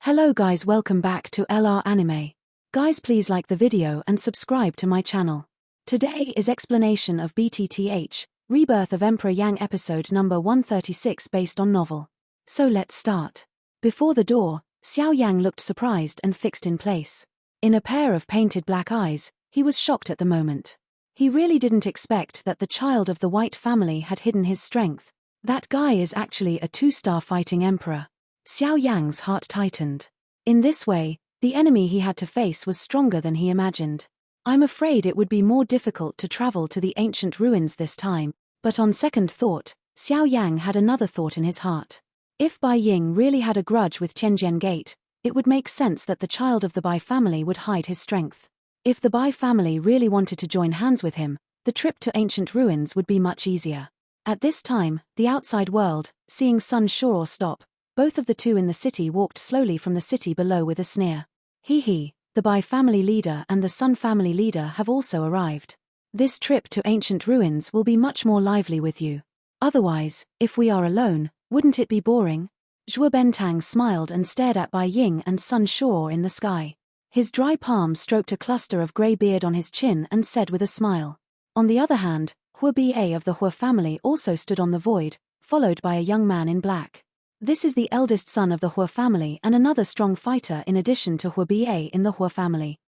Hello guys, welcome back to LR Anime. Guys, please like the video and subscribe to my channel. Today is explanation of BTTH Rebirth of Emperor Yang episode number 136 based on novel. So let's start. Before the door, Xiao Yan looked surprised and fixed in place. In a pair of painted black eyes, he was shocked at the moment. He really didn't expect that the child of the White family had hidden his strength. That guy is actually a 2-star fighting emperor. Xiao Yan's heart tightened. In this way, the enemy he had to face was stronger than he imagined. I'm afraid it would be more difficult to travel to the ancient ruins this time, but on second thought, Xiao Yan had another thought in his heart. If Bai Ying really had a grudge with Tianjian Gate, it would make sense that the child of the Bai family would hide his strength. If the Bai family really wanted to join hands with him, the trip to ancient ruins would be much easier. At this time, the outside world, seeing Sun Shore stop, both of the two in the city walked slowly from the city below with a sneer. He, the Bai family leader and the Sun family leader have also arrived. This trip to ancient ruins will be much more lively with you. Otherwise, if we are alone, wouldn't it be boring? Zhuo Bentang smiled and stared at Bai Ying and Sun Shore in the sky. His dry palm stroked a cluster of grey beard on his chin and said with a smile. On the other hand, Hua Ba of the Hua family also stood on the void, followed by a young man in black. This is the eldest son of the Hua family and another strong fighter in addition to Hua Ba in the Hua family.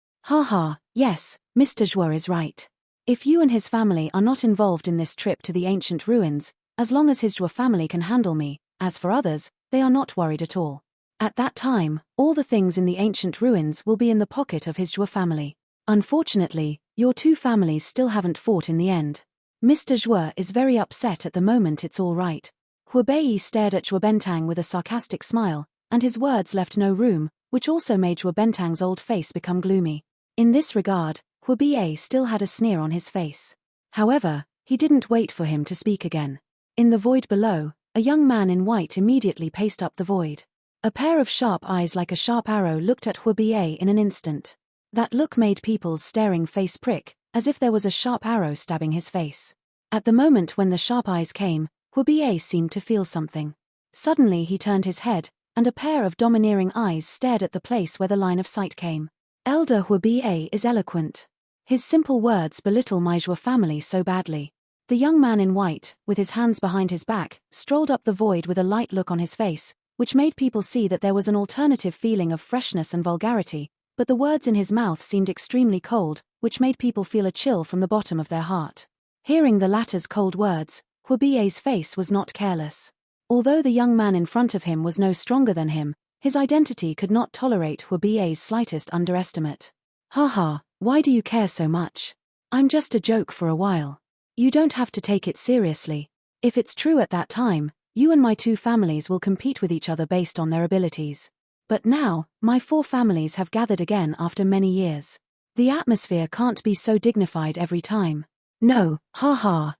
Yes, Mr. Zhuo is right. If you and his family are not involved in this trip to the ancient ruins, as long as his Zhuo family can handle me, as for others, they are not worried at all. At that time, all the things in the ancient ruins will be in the pocket of his Zhuo family. Unfortunately, your two families still haven't fought in the end. Mr. Zhuo is very upset at the moment. It's all right. Hua Bei stared at Zhuo Bentang with a sarcastic smile, and his words left no room, which also made Zhuo Bentang's old face become gloomy. In this regard, Hua Bei still had a sneer on his face. However, he didn't wait for him to speak again. In the void below, a young man in white immediately paced up the void. A pair of sharp eyes like a sharp arrow looked at Hua Bei in an instant. That look made people's staring face prick, as if there was a sharp arrow stabbing his face. At the moment when the sharp eyes came, Hua Ba seemed to feel something. Suddenly he turned his head, and a pair of domineering eyes stared at the place where the line of sight came. Elder Hua Ba is eloquent. His simple words belittle my Zhuo family so badly. The young man in white, with his hands behind his back, strolled up the void with a light look on his face, which made people see that there was an alternative feeling of freshness and vulgarity, but the words in his mouth seemed extremely cold, which made people feel a chill from the bottom of their heart. Hearing the latter's cold words, Hua Ba's face was not careless. Although the young man in front of him was no stronger than him, his identity could not tolerate Hua Ba's slightest underestimate. Why do you care so much? I'm just a joke for a while. You don't have to take it seriously. If it's true at that time, you and my two families will compete with each other based on their abilities. But now, my four families have gathered again after many years. The atmosphere can't be so dignified every time. No, Hua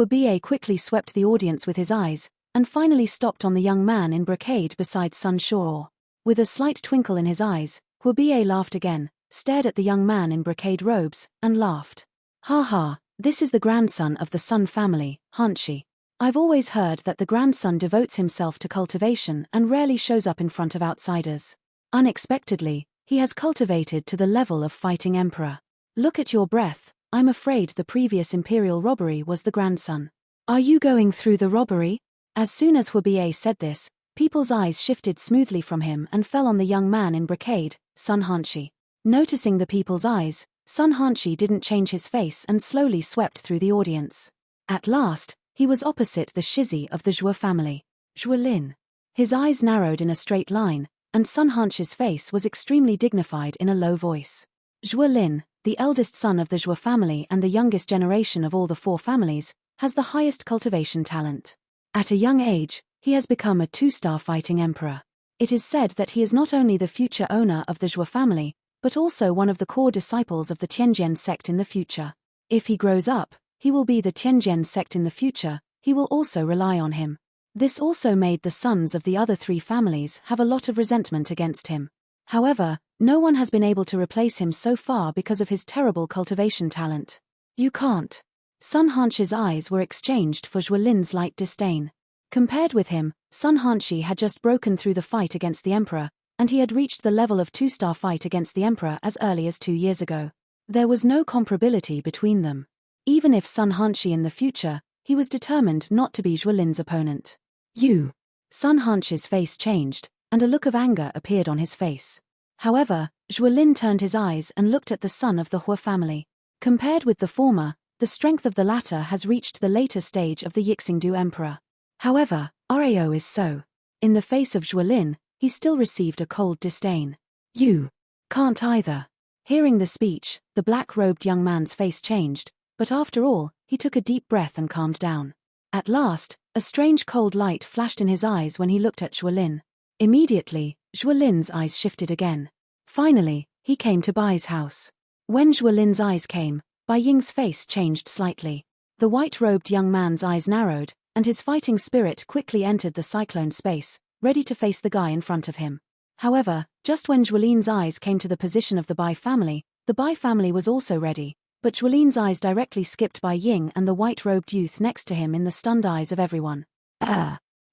Ba quickly swept the audience with his eyes, and finally stopped on the young man in brocade beside Sun Shore. With a slight twinkle in his eyes, Hua Ba laughed again, stared at the young man in brocade robes, and laughed. This is the grandson of the Sun family, Hanshi. I've always heard that the grandson devotes himself to cultivation and rarely shows up in front of outsiders. Unexpectedly, he has cultivated to the level of fighting emperor. Look at your breath. I'm afraid the previous imperial robbery was the grandson. Are you going through the robbery? As soon as Hua Ba said this, people's eyes shifted smoothly from him and fell on the young man in brocade, Sun Hanshi. Noticing the people's eyes, Sun Hanshi didn't change his face and slowly swept through the audience. At last, he was opposite the Shizi of the Zhuo family, Zhuo Lin. His eyes narrowed in a straight line, and Sun Hanshi's face was extremely dignified in a low voice. Zhuo Lin, the eldest son of the Zhuo family and the youngest generation of all the four families, has the highest cultivation talent. At a young age, he has become a 2-star fighting emperor. It is said that he is not only the future owner of the Zhuo family, but also one of the core disciples of the Tianjian sect in the future. If he grows up, he will be the Tianjian sect in the future. He will also rely on him. This also made the sons of the other three families have a lot of resentment against him. However, no one has been able to replace him so far because of his terrible cultivation talent. You can't. Sun Hanshi's eyes were exchanged for Zhuo Lin's light disdain. Compared with him, Sun Hanshi had just broken through the fight against the emperor, and he had reached the level of 2-star fight against the Emperor as early as 2 years ago. There was no comparability between them. Even if Sun Hanshi in the future, he was determined not to be Zhuolin's opponent. You! Sun Hanshi's face changed, and a look of anger appeared on his face. However, Zhuolin turned his eyes and looked at the son of the Hua family. Compared with the former, the strength of the latter has reached the later stage of the Yixingdu Emperor. However, Rao is so. In the face of Zhuolin, he still received a cold disdain. You can't either. Hearing the speech, the black-robed young man's face changed, but after all, he took a deep breath and calmed down. At last, a strange cold light flashed in his eyes when he looked at Zhuolin. Immediately, Zhuolin's eyes shifted again. Finally, he came to Bai's house. When Zhuolin's eyes came, Bai Ying's face changed slightly. The white-robed young man's eyes narrowed, and his fighting spirit quickly entered the cyclone space, ready to face the guy in front of him. However, just when Zhuolin's eyes came to the position of the Bai family was also ready, but Zhuolin's eyes directly skipped Bai Ying and the white-robed youth next to him in the stunned eyes of everyone.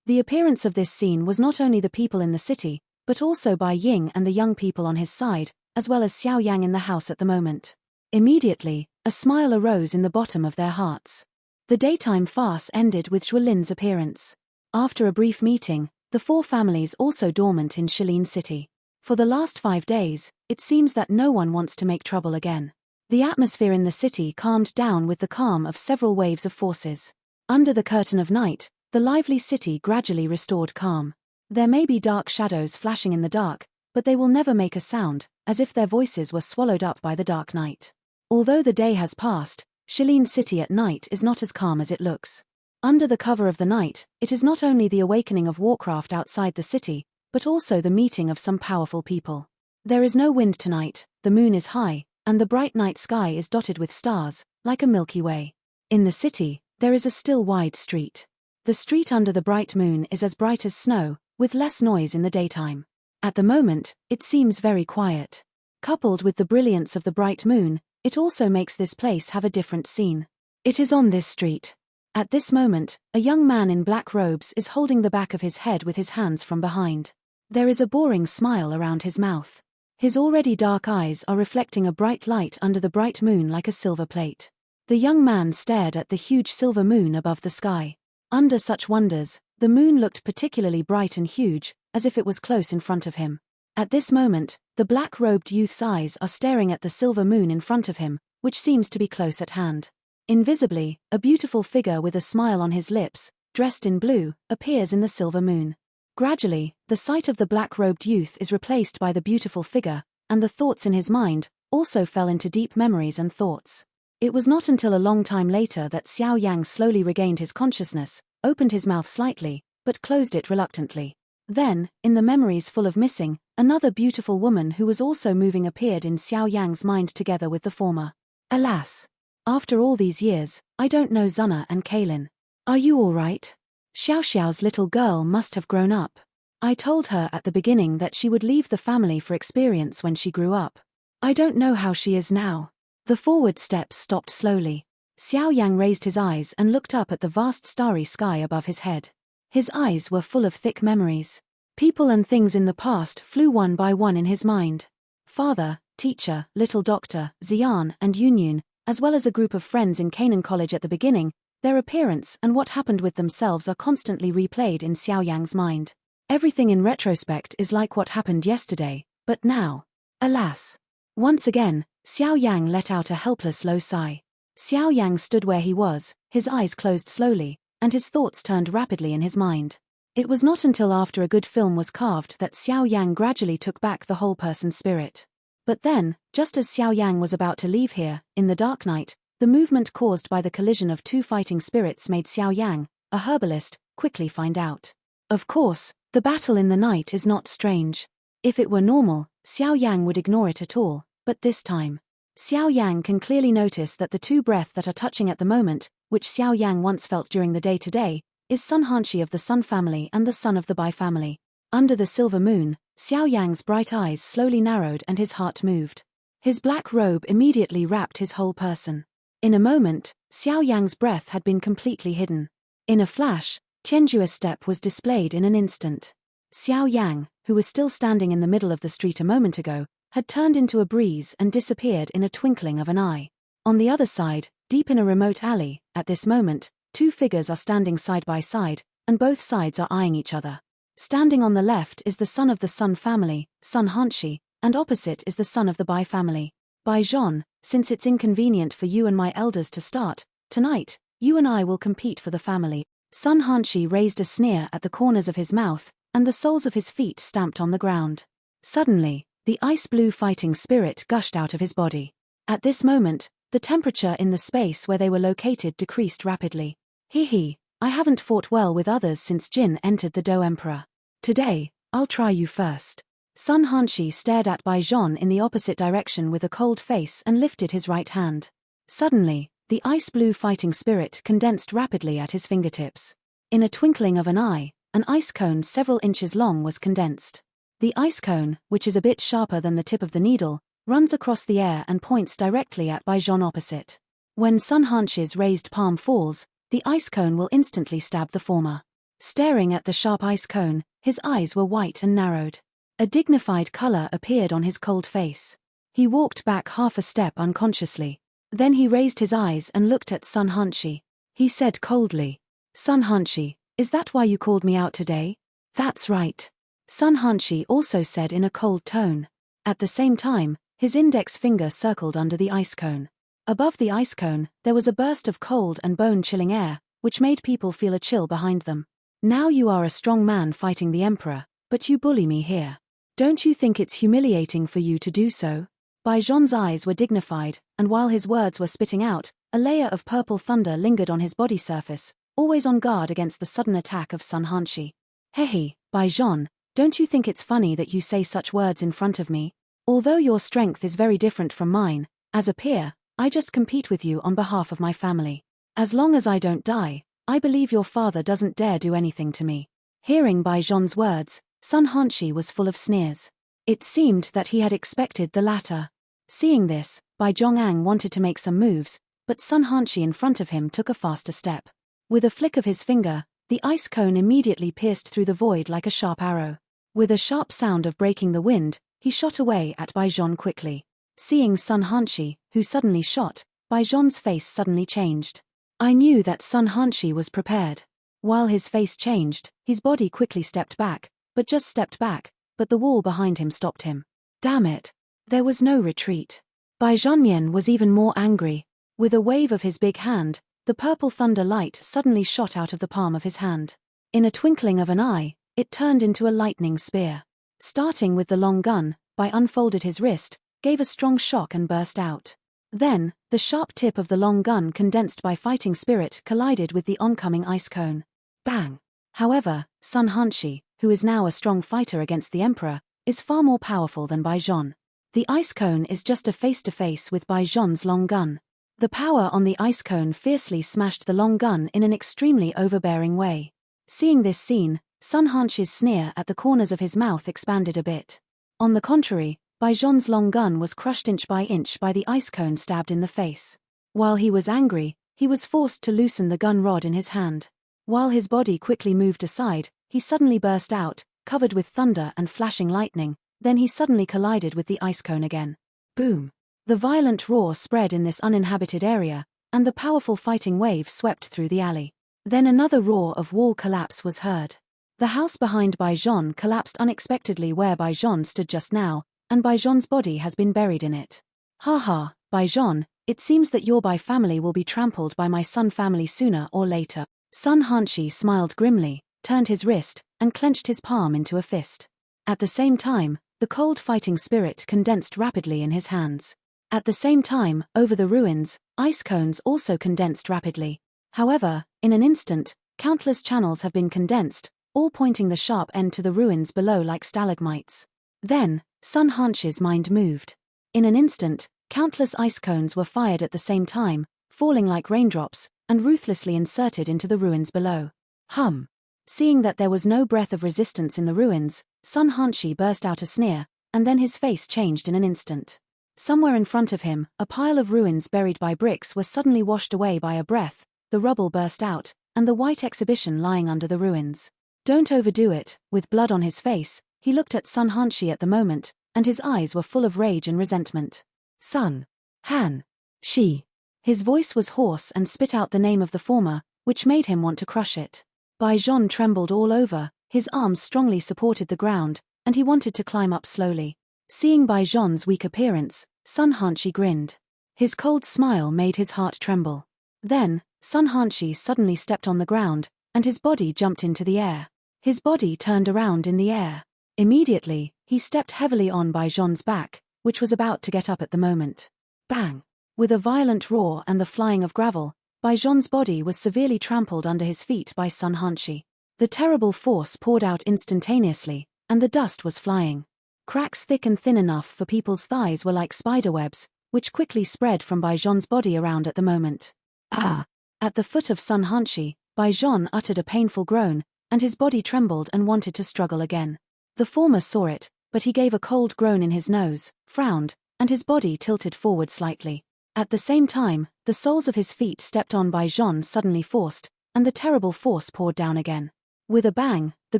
The appearance of this scene was not only the people in the city, but also Bai Ying and the young people on his side, as well as Xiao Yang in the house at the moment. Immediately, a smile arose in the bottom of their hearts. The daytime farce ended with Zhuolin's appearance. After a brief meeting, the 4 families also dormant in Shilin City. For the last 5 days, it seems that no one wants to make trouble again. The atmosphere in the city calmed down with the calm of several waves of forces. Under the curtain of night, the lively city gradually restored calm. There may be dark shadows flashing in the dark, but they will never make a sound, as if their voices were swallowed up by the dark night. Although the day has passed, Shilin City at night is not as calm as it looks. Under the cover of the night, it is not only the awakening of warcraft outside the city, but also the meeting of some powerful people. There is no wind tonight, the moon is high, and the bright night sky is dotted with stars, like a Milky Way. In the city, there is a still wide street. The street under the bright moon is as bright as snow, with less noise in the daytime. At the moment, it seems very quiet. Coupled with the brilliance of the bright moon, it also makes this place have a different scene. It is on this street. At this moment, a young man in black robes is holding the back of his head with his hands from behind. There is a boring smile around his mouth. His already dark eyes are reflecting a bright light under the bright moon like a silver plate. The young man stared at the huge silver moon above the sky. Under such wonders, the moon looked particularly bright and huge, as if it was close in front of him. At this moment, the black-robed youth's eyes are staring at the silver moon in front of him, which seems to be close at hand. Invisibly, a beautiful figure with a smile on his lips, dressed in blue, appears in the silver moon. Gradually, the sight of the black-robed youth is replaced by the beautiful figure, and the thoughts in his mind also fell into deep memories and thoughts. It was not until a long time later that Xiao Yang slowly regained his consciousness, opened his mouth slightly, but closed it reluctantly. Then, in the memories full of missing, another beautiful woman who was also moving appeared in Xiao Yang's mind together with the former. Alas! After all these years, I don't know Zuna and Kaylin. Are you all right? Xiao Xiao's little girl must have grown up. I told her at the beginning that she would leave the family for experience when she grew up. I don't know how she is now. The forward steps stopped slowly. Xiao Yang raised his eyes and looked up at the vast starry sky above his head. His eyes were full of thick memories. People and things in the past flew one by one in his mind. Father, teacher, little doctor, Xian and Yunyun, as well as a group of friends in Canaan College at the beginning, their appearance and what happened with themselves are constantly replayed in Xiao Yang's mind. Everything in retrospect is like what happened yesterday, but now. Alas! Once again, Xiao Yang let out a helpless low sigh. Xiao Yang stood where he was, his eyes closed slowly, and his thoughts turned rapidly in his mind. It was not until after a good film was carved that Xiao Yang gradually took back the whole person's spirit. But then, just as Xiao Yang was about to leave here, in the dark night, the movement caused by the collision of two fighting spirits made Xiao Yang, a herbalist, quickly find out. Of course, the battle in the night is not strange. If it were normal, Xiao Yang would ignore it at all, but this time. Xiao Yang can clearly notice that the two breaths that are touching at the moment, which Xiao Yang once felt during the day-to-day, is Sun Hanshi of the Sun family and the son of the Bai family. Under the silver moon, Xiao Yang's bright eyes slowly narrowed and his heart moved. His black robe immediately wrapped his whole person. In a moment, Xiao Yang's breath had been completely hidden. In a flash, Tianjua's step was displayed in an instant. Xiao Yan, who was still standing in the middle of the street a moment ago, had turned into a breeze and disappeared in a twinkling of an eye. On the other side, deep in a remote alley, at this moment, two figures are standing side by side, and both sides are eyeing each other. Standing on the left is the son of the Sun family, Sun Hanshi, and opposite is the son of the Bai family. Bai Zhon, since it's inconvenient for you and my elders to start, tonight, you and I will compete for the family. Sun Hanshi raised a sneer at the corners of his mouth, and the soles of his feet stamped on the ground. Suddenly, the ice-blue fighting spirit gushed out of his body. At this moment, the temperature in the space where they were located decreased rapidly. Hee, I haven't fought well with others since Jin entered the Do Emperor. Today, I'll try you first. Sun Hanshi stared at Bai Zhon in the opposite direction with a cold face and lifted his right hand. Suddenly, the ice-blue fighting spirit condensed rapidly at his fingertips. In a twinkling of an eye, an ice cone several inches long was condensed. The ice cone, which is a bit sharper than the tip of the needle, runs across the air and points directly at Bai Zhon opposite. When Sun Hanshi's raised palm falls, the ice cone will instantly stab the former. Staring at the sharp ice cone, his eyes were white and narrowed. A dignified color appeared on his cold face. He walked back half a step unconsciously. Then he raised his eyes and looked at Sun Hanshi. He said coldly, Sun Hanshi, is that why you called me out today? That's right. Sun Hanshi also said in a cold tone. At the same time, his index finger circled under the ice cone. Above the ice cone, there was a burst of cold and bone-chilling air, which made people feel a chill behind them. Now you are a strong man fighting the Emperor, but you bully me here. Don't you think it's humiliating for you to do so? Bai Zhon's eyes were dignified, and while his words were spitting out, a layer of purple thunder lingered on his body surface, always on guard against the sudden attack of Sun Hanshi. Hehe, Bai Zhon, don't you think it's funny that you say such words in front of me? Although your strength is very different from mine, as a peer, I just compete with you on behalf of my family. As long as I don't die, I believe your father doesn't dare do anything to me. Hearing Bai Zhon's words, Sun Hanshi was full of sneers. It seemed that he had expected the latter. Seeing this, Bai Zhongang wanted to make some moves, but Sun Hanshi in front of him took a faster step. With a flick of his finger, the ice cone immediately pierced through the void like a sharp arrow. With a sharp sound of breaking the wind, he shot away at Bai Zhon quickly. Seeing Sun Hanshi, who suddenly shot, Bai Zhon's face suddenly changed. I knew that Sun Hanshi was prepared. While his face changed, his body quickly stepped back, but the wall behind him stopped him. Damn it! There was no retreat. Bai Zhonmian was even more angry. With a wave of his big hand, the purple thunder light suddenly shot out of the palm of his hand. In a twinkling of an eye, it turned into a lightning spear. Starting with the long gun, Bai unfolded his wrist, gave a strong shock and burst out. Then, the sharp tip of the long gun condensed by fighting spirit collided with the oncoming ice cone. Bang! However, Sun Hanshi, who is now a strong fighter against the Emperor, is far more powerful than Bai Zhon. The ice cone is just a face-to-face with Bai Zhon's long gun. The power on the ice cone fiercely smashed the long gun in an extremely overbearing way. Seeing this scene, Sun Hanshi's sneer at the corners of his mouth expanded a bit. On the contrary, Bai Zhon's long gun was crushed inch by the ice cone stabbed in the face. While he was angry, he was forced to loosen the gun rod in his hand. While his body quickly moved aside, he suddenly burst out, covered with thunder and flashing lightning, then he suddenly collided with the ice cone again. Boom! The violent roar spread in this uninhabited area, and the powerful fighting wave swept through the alley. Then another roar of wall collapse was heard. The house behind Bai Zhon collapsed unexpectedly where Bai Zhon stood just now, and Bai Zhon's body has been buried in it. Ha ha, Bai Zhon, it seems that your Bai family will be trampled by my Sun family sooner or later. Sun Hanshi smiled grimly, turned his wrist, and clenched his palm into a fist. At the same time, the cold fighting spirit condensed rapidly in his hands. At the same time, over the ruins, ice cones also condensed rapidly. However, in an instant, countless channels have been condensed, all pointing the sharp end to the ruins below like stalagmites. Then, Sun Hanshi's mind moved. In an instant, countless ice cones were fired at the same time, falling like raindrops, and ruthlessly inserted into the ruins below. Hum! Seeing that there was no breath of resistance in the ruins, Sun Hanshi burst out a sneer, and then his face changed in an instant. Somewhere in front of him, a pile of ruins buried by bricks was suddenly washed away by a breath, the rubble burst out, and the white exhibition lying under the ruins. Don't overdo it. With blood on his face, he looked at Sun Hanshi at the moment, and his eyes were full of rage and resentment. Sun Han Shi. His voice was hoarse and spit out the name of the former, which made him want to crush it. Bai Zhon trembled all over, his arms strongly supported the ground, and he wanted to climb up slowly. Seeing Bai Zhon's weak appearance, Sun Hanshi grinned. His cold smile made his heart tremble. Then, Sun Hanshi suddenly stepped on the ground, and his body jumped into the air. His body turned around in the air. Immediately, he stepped heavily on Bai Zhon's back, which was about to get up at the moment. Bang! With a violent roar and the flying of gravel, Bai Zhon's body was severely trampled under his feet by Sun Hanshi. The terrible force poured out instantaneously, and the dust was flying. Cracks thick and thin enough for people's thighs were like spiderwebs, which quickly spread from Bai Zhon's body around at the moment. Ah! At the foot of Sun Hanshi, Bai Zhon uttered a painful groan, and his body trembled and wanted to struggle again. The former saw it, but he gave a cold groan in his nose, frowned, and his body tilted forward slightly. At the same time, the soles of his feet stepped on Bai Zhon suddenly forced, and the terrible force poured down again. With a bang, the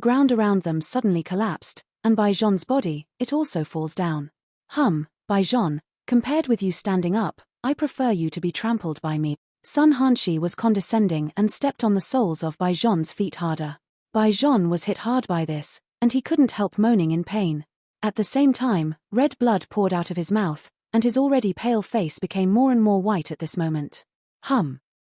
ground around them suddenly collapsed, and Bai Zhon's body, it also falls down. Bai Zhon, compared with you standing up, I prefer you to be trampled by me. Sun Hanshi was condescending and stepped on the soles of Bai Zhon's feet harder. Bai Zhon was hit hard by this, and he couldn't help moaning in pain. At the same time, red blood poured out of his mouth, and his already pale face became more and more white at this moment.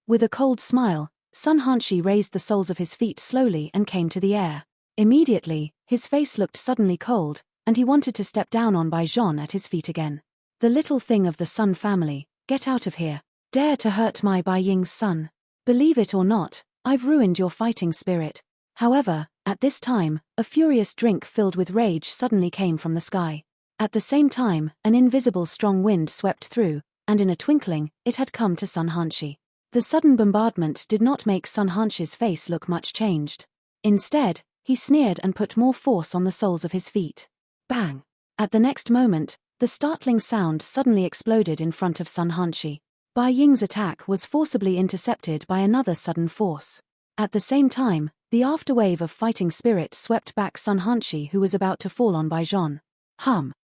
With a cold smile, Sun Hanshi raised the soles of his feet slowly and came to the air. Immediately, his face looked suddenly cold, and he wanted to step down on Bai Zhon at his feet again. The little thing of the Sun family, get out of here. Dare to hurt my Bai Ying's son. Believe it or not, I've ruined your fighting spirit. However, at this time, a furious drink filled with rage suddenly came from the sky. At the same time, an invisible strong wind swept through, and in a twinkling, it had come to Sun Hanshi. The sudden bombardment did not make Sun Hanshi's face look much changed. Instead, he sneered and put more force on the soles of his feet. Bang! At the next moment, the startling sound suddenly exploded in front of Sun Hanshi. Bai Ying's attack was forcibly intercepted by another sudden force. At the same time, the afterwave of fighting spirit swept back Sun Hanshi, who was about to fall on Bai Zhon.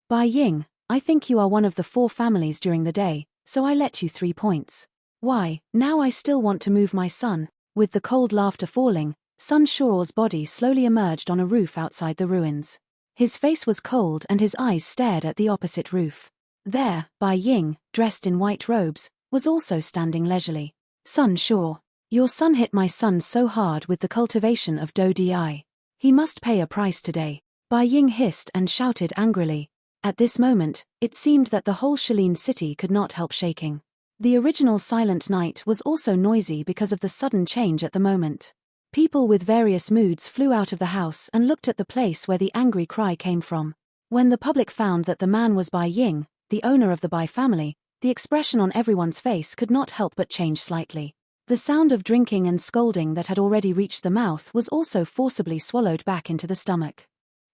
Bai Ying, I think you are one of the 4 families during the day, so I let you 3 points. Why, now I still want to move my son. With the cold laughter falling, Sun Shuo's body slowly emerged on a roof outside the ruins. His face was cold and his eyes stared at the opposite roof. There, Bai Ying, dressed in white robes, was also standing leisurely. Sun Shuo, your son hit my son so hard with the cultivation of Do Di. He must pay a price today. Bai Ying hissed and shouted angrily. At this moment, it seemed that the whole Shalin city could not help shaking. The original silent night was also noisy because of the sudden change at the moment. People with various moods flew out of the house and looked at the place where the angry cry came from. When the public found that the man was Bai Ying, the owner of the Bai family, the expression on everyone's face could not help but change slightly. The sound of drinking and scolding that had already reached the mouth was also forcibly swallowed back into the stomach.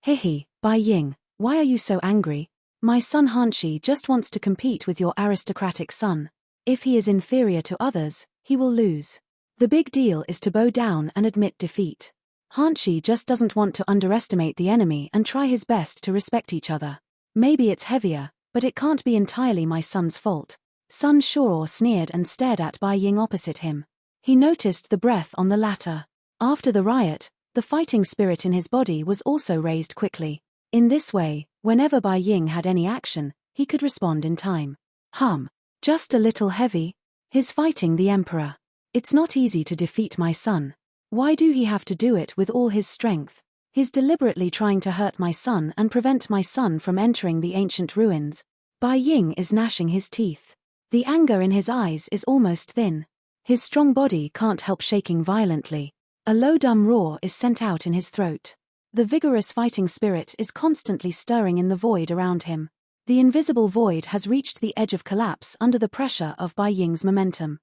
Hihi, Bai Ying, why are you so angry? My son Hanshi just wants to compete with your aristocratic son. If he is inferior to others, he will lose. The big deal is to bow down and admit defeat. Hanshi just doesn't want to underestimate the enemy and try his best to respect each other. Maybe it's heavier, but it can't be entirely my son's fault. Sun Shuo sneered and stared at Bai Ying opposite him. He noticed the breath on the latter. After the riot, the fighting spirit in his body was also raised quickly. In this way, whenever Bai Ying had any action, he could respond in time. Just a little heavy. He's fighting the emperor. It's not easy to defeat my son. Why do he have to do it with all his strength? He's deliberately trying to hurt my son and prevent my son from entering the ancient ruins. Bai Ying is gnashing his teeth. The anger in his eyes is almost thin. His strong body can't help shaking violently. A low dumb roar is sent out in his throat. The vigorous fighting spirit is constantly stirring in the void around him. The invisible void has reached the edge of collapse under the pressure of Bai Ying's momentum.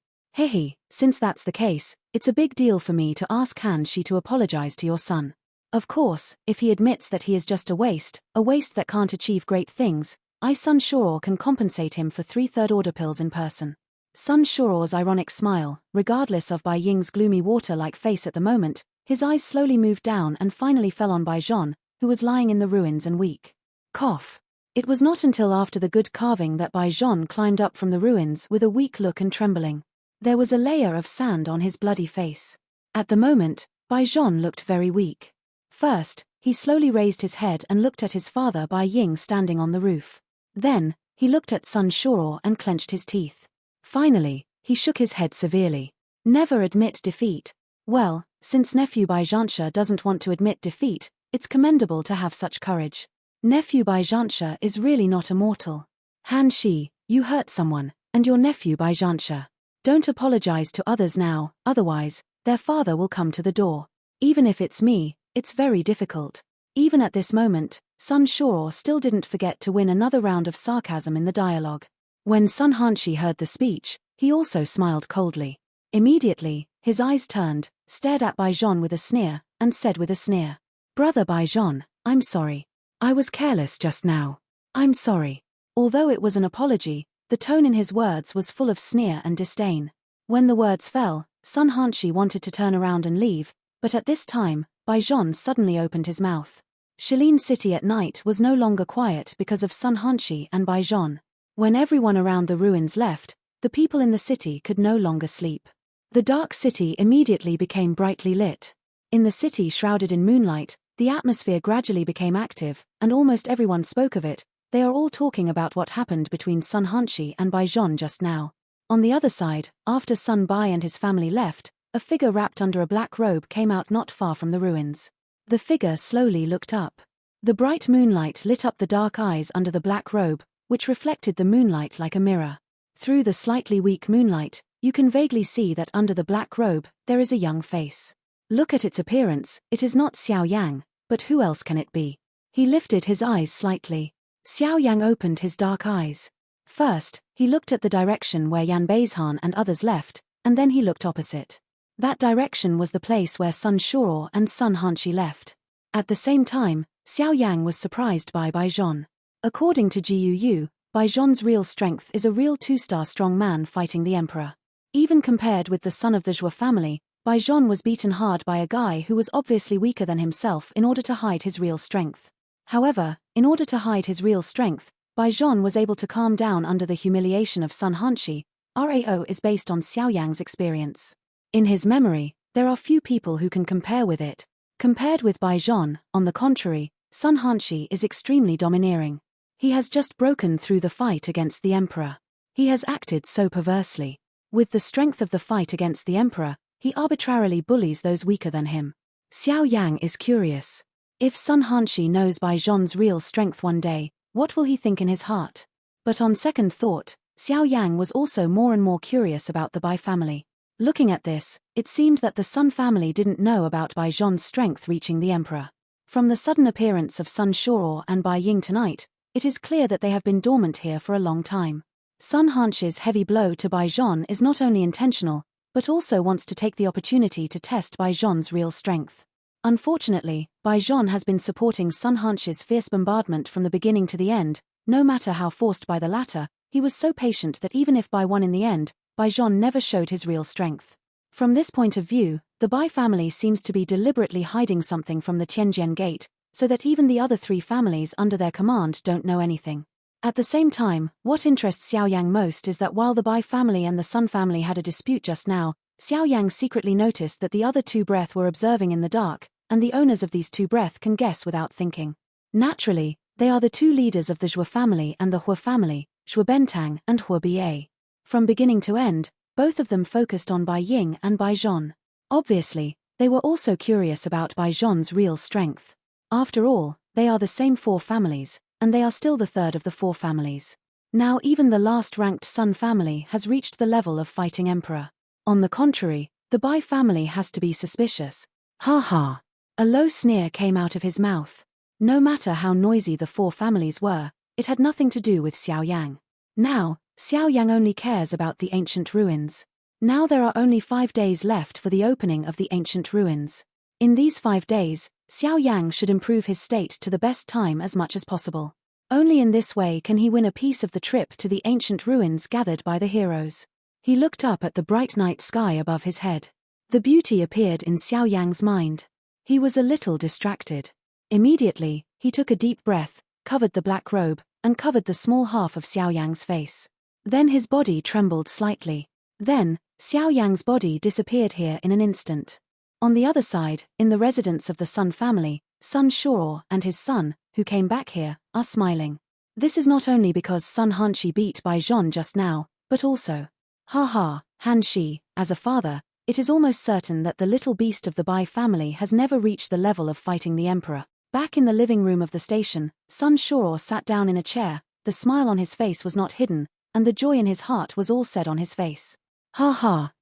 Since that's the case, it's a big deal for me to ask Hanshi to apologize to your son. Of course, if he admits that he is just a waste that can't achieve great things, Sun Shuo can compensate him for 3 third-order pills in person. Sun Shuo's ironic smile, regardless of Bai Ying's gloomy water-like face at the moment, His eyes slowly moved down and finally fell on Baijan, who was lying in the ruins and weak. Cough. It was not until after the good carving that Baijan climbed up from the ruins with a weak look and trembling. There was a layer of sand on his bloody face. At the moment, Baijan looked very weak. First, he slowly raised his head and looked at his father Bai Ying standing on the roof. Then, he looked at Sun Shuro and clenched his teeth. Finally, he shook his head severely. Never admit defeat. Well, since nephew Baijansha doesn't want to admit defeat, it's commendable to have such courage. Nephew Baijansha is really not immortal. Han Shi, you hurt someone, and your nephew Baijansha. Don't apologize to others now, otherwise, their father will come to the door. Even if it's me, it's very difficult. Even at this moment, Sun Shuro still didn't forget to win another round of sarcasm in the dialogue. When Sun Hanshi heard the speech, he also smiled coldly. Immediately, his eyes turned, stared at Baijan with a sneer, and said with a sneer, "Brother Baijan, I'm sorry. I was careless just now. I'm sorry." Although it was an apology, the tone in his words was full of sneer and disdain. When the words fell, Sun Hanshi wanted to turn around and leave, but at this time, Baijan suddenly opened his mouth. Shilin City at night was no longer quiet because of Sun Hanshi and Baijan. When everyone around the ruins left, the people in the city could no longer sleep. The dark city immediately became brightly lit. In the city shrouded in moonlight, the atmosphere gradually became active, and almost everyone spoke of it. They are all talking about what happened between Sun Hanshi and Baijan just now. On the other side, after Sun Bai and his family left, a figure wrapped under a black robe came out not far from the ruins. The figure slowly looked up. The bright moonlight lit up the dark eyes under the black robe, which reflected the moonlight like a mirror. Through the slightly weak moonlight, you can vaguely see that under the black robe, there is a young face. Look at its appearance, it is not Xiao Yang, but who else can it be? He lifted his eyes slightly. Xiao Yang opened his dark eyes. First, he looked at the direction where Yan Beizhan and others left, and then he looked opposite. That direction was the place where Sun Shuro and Sun Hanshi left. At the same time, Xiao Yang was surprised by Baijan. According to Jiu, Baijan's real strength is a real 2-star strong man fighting the emperor. Even compared with the son of the Zhou family, Baijan was beaten hard by a guy who was obviously weaker than himself in order to hide his real strength. However, in order to hide his real strength, Baijan was able to calm down under the humiliation of Sun Hanshi. Rao is based on Xiao Yang's experience. In his memory, there are few people who can compare with it. Compared with Baijan, on the contrary, Sun Hanshi is extremely domineering. He has just broken through the fight against the emperor. He has acted so perversely. With the strength of the fight against the emperor, he arbitrarily bullies those weaker than him. Xiao Yang is curious. If Sun Hanshi knows Baijan's real strength one day, what will he think in his heart? But on second thought, Xiao Yang was also more and more curious about the Bai family. Looking at this, it seemed that the Sun family didn't know about Baijan's strength reaching the emperor. From the sudden appearance of Sun Shuro and Bai Ying tonight, it is clear that they have been dormant here for a long time. Sun Hanshi's heavy blow to Baijan is not only intentional, but also wants to take the opportunity to test Baijan's real strength. Unfortunately, Baijan has been supporting Sun Hanshi's fierce bombardment from the beginning to the end. No matter how forced by the latter, he was so patient that even if Bai won in the end, Baijan never showed his real strength. From this point of view, the Bai family seems to be deliberately hiding something from the Tianjian Gate, so that even the other 3 families under their command don't know anything. At the same time, what interests Xiao Yang most is that while the Bai family and the Sun family had a dispute just now, Xiao Yang secretly noticed that the other 2 breath were observing in the dark, and the owners of these 2 breath can guess without thinking. Naturally, they are the 2 leaders of the Zhou family and the Hua family, Zhou Bentang and Hua Ba. From beginning to end, both of them focused on Bai Ying and Baijan. Obviously, they were also curious about Baijan's real strength. After all, they are the same 4 families, and they are still the 3rd of the 4 families. Now even the last-ranked Sun family has reached the level of fighting emperor. On the contrary, the Bai family has to be suspicious. Ha ha! A low sneer came out of his mouth. No matter how noisy the 4 families were, it had nothing to do with Xiao Yang. Now, Xiao Yang only cares about the ancient ruins. Now there are only 5 days left for the opening of the ancient ruins. In these 5 days, Xiao Yang should improve his state to the best time as much as possible. Only in this way can he win a piece of the trip to the ancient ruins gathered by the heroes. He looked up at the bright night sky above his head. The beauty appeared in Xiao Yang's mind. He was a little distracted. Immediately, he took a deep breath, covered the black robe, and covered the small half of Xiao Yang's face. Then his body trembled slightly. Then, Xiao Yang's body disappeared here in an instant. On the other side, in the residence of the Sun family, Sun Shuo and his son, who came back here, are smiling. This is not only because Sun Hanshi beat Bai Zhon just now, but also, Han Shi, as a father, it is almost certain that the little beast of the Bai family has never reached the level of fighting the emperor. Back in the living room of the station, Sun Shuo sat down in a chair, the smile on his face was not hidden, and the joy in his heart was all said on his face.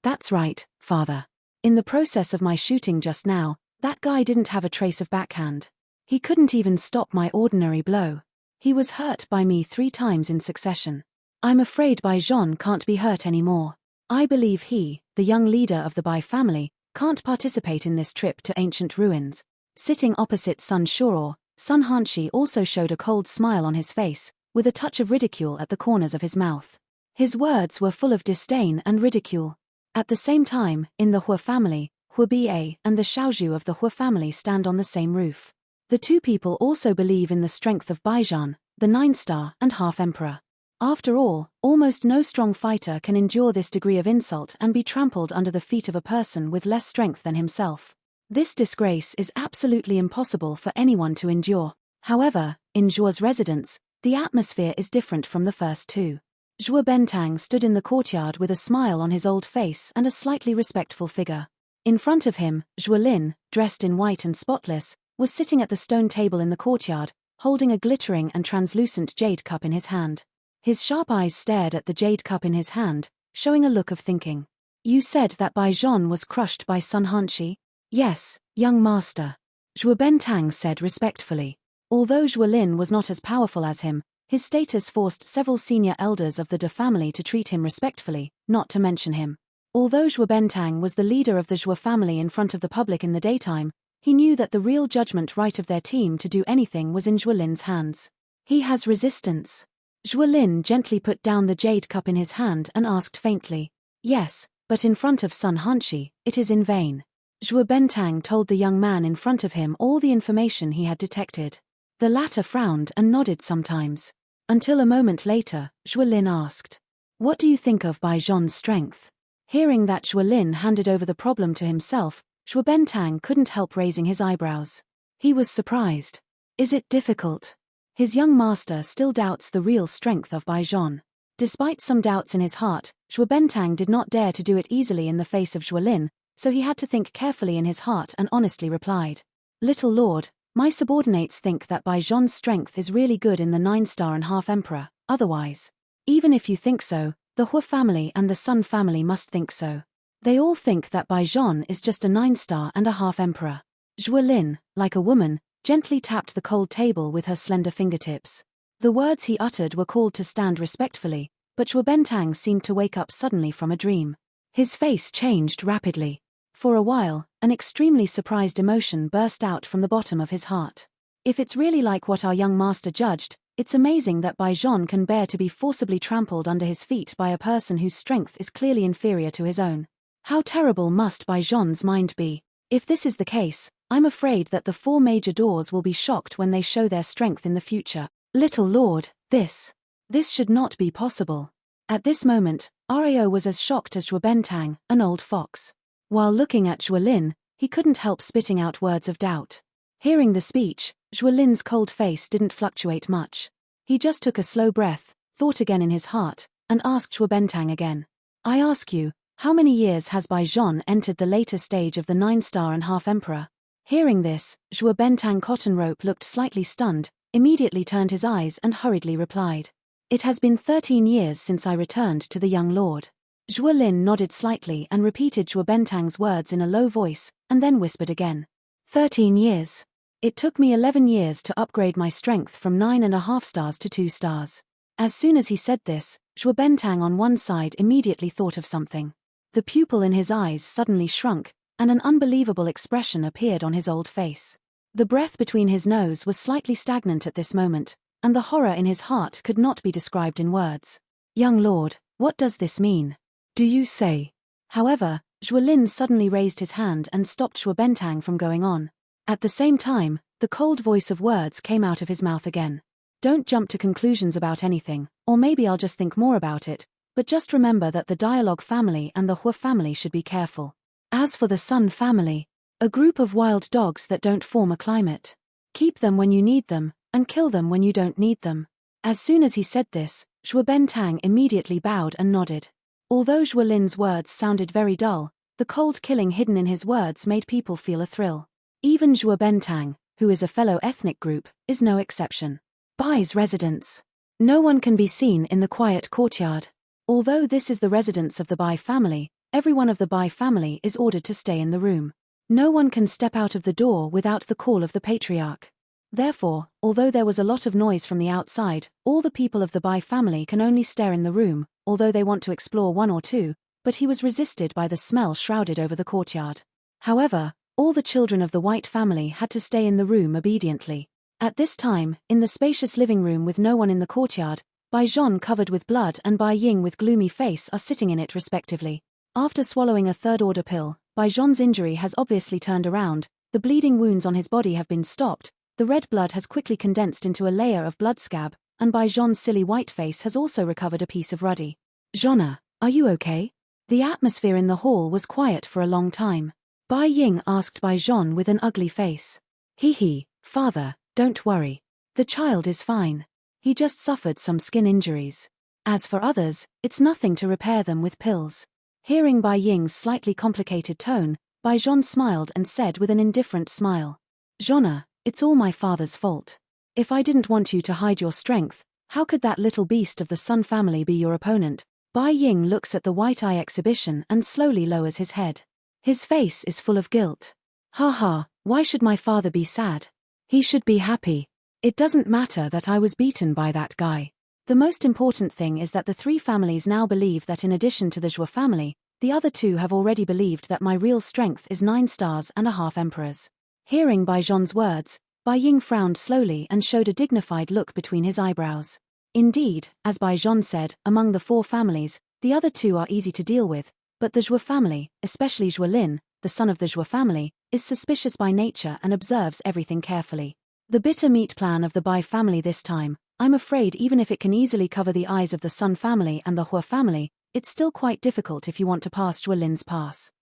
That's right, father. In the process of my shooting just now, that guy didn't have a trace of backhand. He couldn't even stop my ordinary blow. He was hurt by me 3 times in succession. I'm afraid Bai Zhon can't be hurt anymore. I believe he, the young leader of the Bai family, can't participate in this trip to ancient ruins. Sitting opposite Sun Shuo, Sun Hanshi also showed a cold smile on his face, with a touch of ridicule at the corners of his mouth. His words were full of disdain and ridicule. At the same time, in the Hua family, Hua Ba and the Xiaozhu of the Hua family stand on the same roof. The 2 people also believe in the strength of Bai Zhon, the 9-star and half-emperor. After all, almost no strong fighter can endure this degree of insult and be trampled under the feet of a person with less strength than himself. This disgrace is absolutely impossible for anyone to endure. However, in Zhuo's residence, the atmosphere is different from the first 2. Zhuo Bentang stood in the courtyard with a smile on his old face and a slightly respectful figure. In front of him, Zhuo Lin, dressed in white and spotless, was sitting at the stone table in the courtyard, holding a glittering and translucent jade cup in his hand. His sharp eyes stared at the jade cup in his hand, showing a look of thinking. You said that Bai Zhon was crushed by Sun Hanshi? Yes, young master. Zhuo Bentang said respectfully. Although Zhuo Lin was not as powerful as him, his status forced several senior elders of the De family to treat him respectfully, not to mention him. Although Zhuo Bentang was the leader of the Zhuo family in front of the public in the daytime, he knew that the real judgment right of their team to do anything was in Zhuo Lin's hands. He has resistance. Zhuo Lin gently put down the jade cup in his hand and asked faintly. Yes, but in front of Sun Hanshi, it is in vain. Zhuo Bentang told the young man in front of him all the information he had detected. The latter frowned and nodded sometimes. Until a moment later, Zhuo Lin asked, What do you think of Bai Zhon's strength? Hearing that Zhuo Lin handed over the problem to himself, Zhuo Bentang couldn't help raising his eyebrows. He was surprised. Is it difficult? His young master still doubts the real strength of Bai Zhon. Despite some doubts in his heart, Zhuo Bentang did not dare to do it easily in the face of Zhuo Lin, so he had to think carefully in his heart and honestly replied. Little lord, my subordinates think that Bai Zhon's strength is really good in the 9-star and half-emperor, otherwise. Even if you think so, the Hua family and the Sun family must think so. They all think that Bai Zhon is just a 9-star and a half-emperor. Zhuo Lin, like a woman, gently tapped the cold table with her slender fingertips. The words he uttered were called to stand respectfully, but Zhuo Bentang seemed to wake up suddenly from a dream. His face changed rapidly. For a while, an extremely surprised emotion burst out from the bottom of his heart. If it's really like what our young master judged, it's amazing that Bai Zhon can bear to be forcibly trampled under his feet by a person whose strength is clearly inferior to his own. How terrible must Bai Zhon's mind be? If this is the case, I'm afraid that the 4 major doors will be shocked when they show their strength in the future. Little lord, this should not be possible. At this moment, Rao was as shocked as Zhuo Bentang, an old fox. While looking at Zhuo Lin, he couldn't help spitting out words of doubt. Hearing the speech, Zhuo Lin's cold face didn't fluctuate much. He just took a slow breath, thought again in his heart, and asked Zhuo Bentang again. I ask you, how many years has Bai Zhon entered the later stage of the 9-star and half-emperor? Hearing this, Zhuo Bentang Cotton Rope looked slightly stunned, immediately turned his eyes and hurriedly replied. It has been 13 years since I returned to the young lord. Zhuo Lin nodded slightly and repeated Zhuo Bentang's words in a low voice, and then whispered again. 13 years. It took me 11 years to upgrade my strength from 9.5 stars to 2 stars. As soon as he said this, Zhuo Bentang on one side immediately thought of something. The pupil in his eyes suddenly shrunk, and an unbelievable expression appeared on his old face. The breath between his nose was slightly stagnant at this moment, and the horror in his heart could not be described in words. Young lord, what does this mean? Do you say? However, Zhuo Lin suddenly raised his hand and stopped Zhuo Bentang from going on. At the same time, the cold voice of words came out of his mouth again. Don't jump to conclusions about anything, or maybe I'll just think more about it, but just remember that the Dialogue family and the Hua family should be careful. As for the Sun family, a group of wild dogs that don't form a climate. Keep them when you need them, and kill them when you don't need them. As soon as he said this, Zhuo Bentang immediately bowed and nodded. Although Zhuo Lin's words sounded very dull, the cold killing hidden in his words made people feel a thrill. Even Zhuo Bentang, who is a fellow ethnic group, is no exception. Bai's residence. No one can be seen in the quiet courtyard. Although this is the residence of the Bai family, everyone of the Bai family is ordered to stay in the room. No one can step out of the door without the call of the patriarch. Therefore, although there was a lot of noise from the outside, all the people of the Bai family can only stare in the room, although they want to explore one or two, but he was resisted by the smell shrouded over the courtyard. However, all the children of the White family had to stay in the room obediently. At this time, in the spacious living room with no one in the courtyard, Bai Zhong covered with blood and Bai Ying with gloomy face are sitting in it respectively. After swallowing a third-order pill, Bai Zhong's injury has obviously turned around, the bleeding wounds on his body have been stopped, the red blood has quickly condensed into a layer of blood scab, and Bai Zhong's silly white face has also recovered a piece of ruddy. Zhonna, are you okay? The atmosphere in the hall was quiet for a long time. Bai Ying asked Bai Zhong with an ugly face. He, father, don't worry. The child is fine. He just suffered some skin injuries. As for others, it's nothing to repair them with pills. Hearing Bai Ying's slightly complicated tone, Bai Zhong smiled and said with an indifferent smile. Zhonna, it's all my father's fault. If I didn't want you to hide your strength, how could that little beast of the Sun family be your opponent? Bai Ying looks at the white eye exhibition and slowly lowers his head. His face is full of guilt. Why should my father be sad? He should be happy. It doesn't matter that I was beaten by that guy. The most important thing is that the three families now believe that in addition to the Zhuo family, the other two have already believed that my real strength is 9 stars and a half emperors. Hearing Bai Zhong's words, Bai Ying frowned slowly and showed a dignified look between his eyebrows. Indeed, as Bai Zhong said, among the 4 families, the other 2 are easy to deal with, but the Zhuo family, especially Zhuo Lin, the son of the Zhuo family, is suspicious by nature and observes everything carefully. The bitter meat plan of the Bai family this time, I'm afraid even if it can easily cover the eyes of the Sun family and the Hua family, it's still quite difficult if you want to pass Zhuo Lin's pass.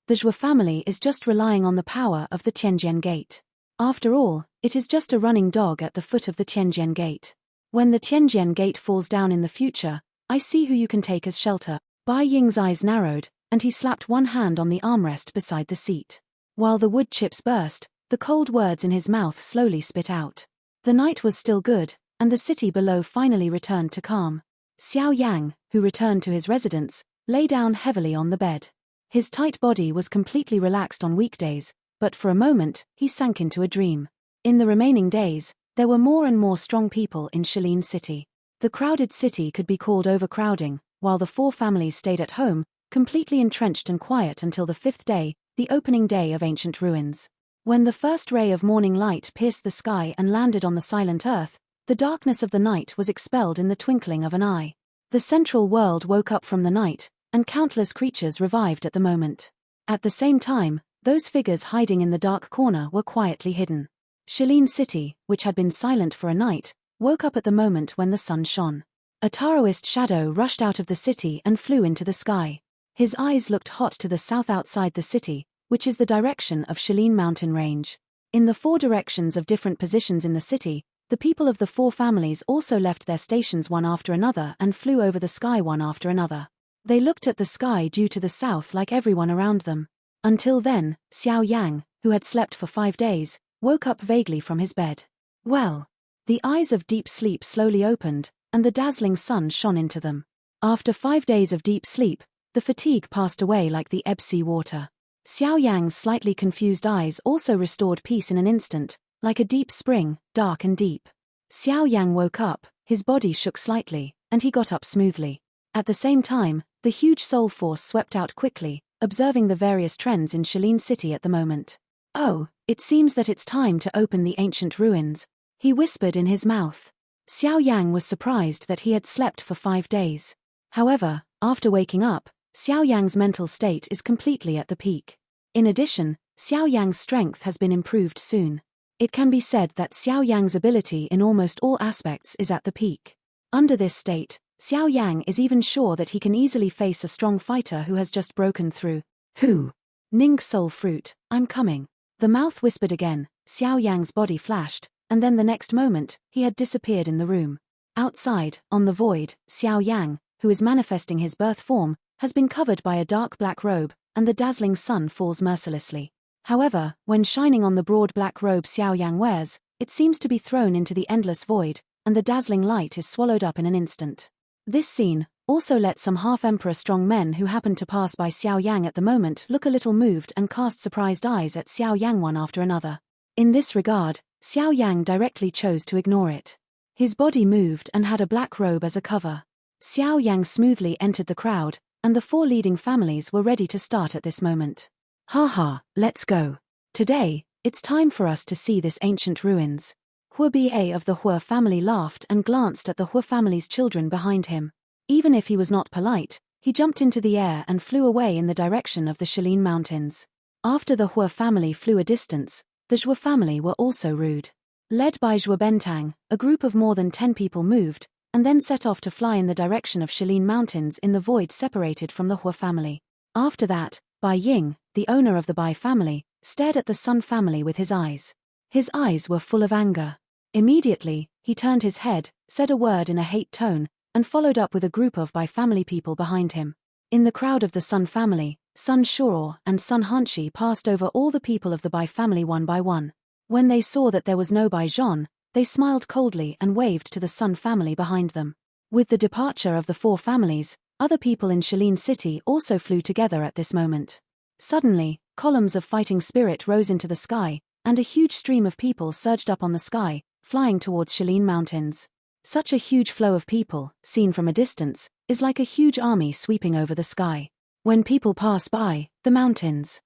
The Zhuo family is just relying on the power of the Tianjian Gate. After all, it is just a running dog at the foot of the Tianjian Gate. When the Tianjian Gate falls down in the future, I see who you can take as shelter. Bai Ying's eyes narrowed, and he slapped one hand on the armrest beside the seat. While the wood chips burst, the cold words in his mouth slowly spit out. The night was still good, and the city below finally returned to calm. Xiao Yan, who returned to his residence, lay down heavily on the bed. His tight body was completely relaxed on weekdays, but for a moment, he sank into a dream. In the remaining days, there were more and more strong people in Shilin City. The crowded city could be called overcrowding, while the 4 families stayed at home, completely entrenched and quiet until the 5th day, the opening day of ancient ruins. When the first ray of morning light pierced the sky and landed on the silent earth, the darkness of the night was expelled in the twinkling of an eye. The central world woke up from the night, and countless creatures revived at the moment. At the same time, those figures hiding in the dark corner were quietly hidden. Shilin City, which had been silent for a night, woke up at the moment when the sun shone. A Taoist shadow rushed out of the city and flew into the sky. His eyes looked hot to the south outside the city, which is the direction of Shilin mountain range. In the 4 directions of different positions in the city, the people of the 4 families also left their stations one after another and flew over the sky one after another. They looked at the sky due to the south like everyone around them. Until then, Xiao Yang, who had slept for 5 days, woke up vaguely from his bed. Well, the eyes of deep sleep slowly opened, and the dazzling sun shone into them. After 5 days of deep sleep, the fatigue passed away like the ebb sea water. Xiao Yang's slightly confused eyes also restored peace in an instant, like a deep spring, dark and deep. Xiao Yang woke up, his body shook slightly, and he got up smoothly. At the same time, the huge soul force swept out quickly, observing the various trends in Shilin City at the moment. Oh, it seems that it's time to open the ancient ruins, he whispered in his mouth. Xiao Yang was surprised that he had slept for 5 days. However, after waking up, Xiao Yang's mental state is completely at the peak. In addition, Xiao Yang's strength has been improved soon. It can be said that Xiao Yang's ability in almost all aspects is at the peak. Under this state, Xiao Yang is even sure that he can easily face a strong fighter who has just broken through. Who? Ning Soul Fruit, I'm coming. The mouth whispered again, Xiao Yang's body flashed, and then the next moment, he had disappeared in the room. Outside, on the void, Xiao Yang, who is manifesting his birth form, has been covered by a dark black robe, and the dazzling sun falls mercilessly. However, when shining on the broad black robe Xiao Yang wears, it seems to be thrown into the endless void, and the dazzling light is swallowed up in an instant. This scene also let some half-emperor strong men who happened to pass by Xiao Yang at the moment look a little moved and cast surprised eyes at Xiao Yang one after another. In this regard, Xiao Yang directly chose to ignore it. His body moved and had a black robe as a cover. Xiao Yang smoothly entered the crowd, and the 4 leading families were ready to start at this moment. Haha, let's go. Today, it's time for us to see this ancient ruins. Hua Ba of the Hua family laughed and glanced at the Hua family's children behind him. Even if he was not polite, he jumped into the air and flew away in the direction of the Shalin Mountains. After the Hua family flew a distance, the Zhua family were also rude. Led by Zhua Bentang, a group of more than 10 people moved, and then set off to fly in the direction of Shalin Mountains in the void separated from the Hua family. After that, Bai Ying, the owner of the Bai family, stared at the Sun family with his eyes. His eyes were full of anger. Immediately, he turned his head, said a word in a hate tone, and followed up with a group of Bai family people behind him. In the crowd of the Sun family, Sun Shuo and Sun Hanshi passed over all the people of the Bai family one by one. When they saw that there was no Bai Zhon, they smiled coldly and waved to the Sun family behind them. With the departure of the 4 families, other people in Shalin City also flew together at this moment. Suddenly, columns of fighting spirit rose into the sky, and a huge stream of people surged up on the sky, flying towards Shalin Mountains. Such a huge flow of people, seen from a distance, is like a huge army sweeping over the sky. When people pass by, the mountains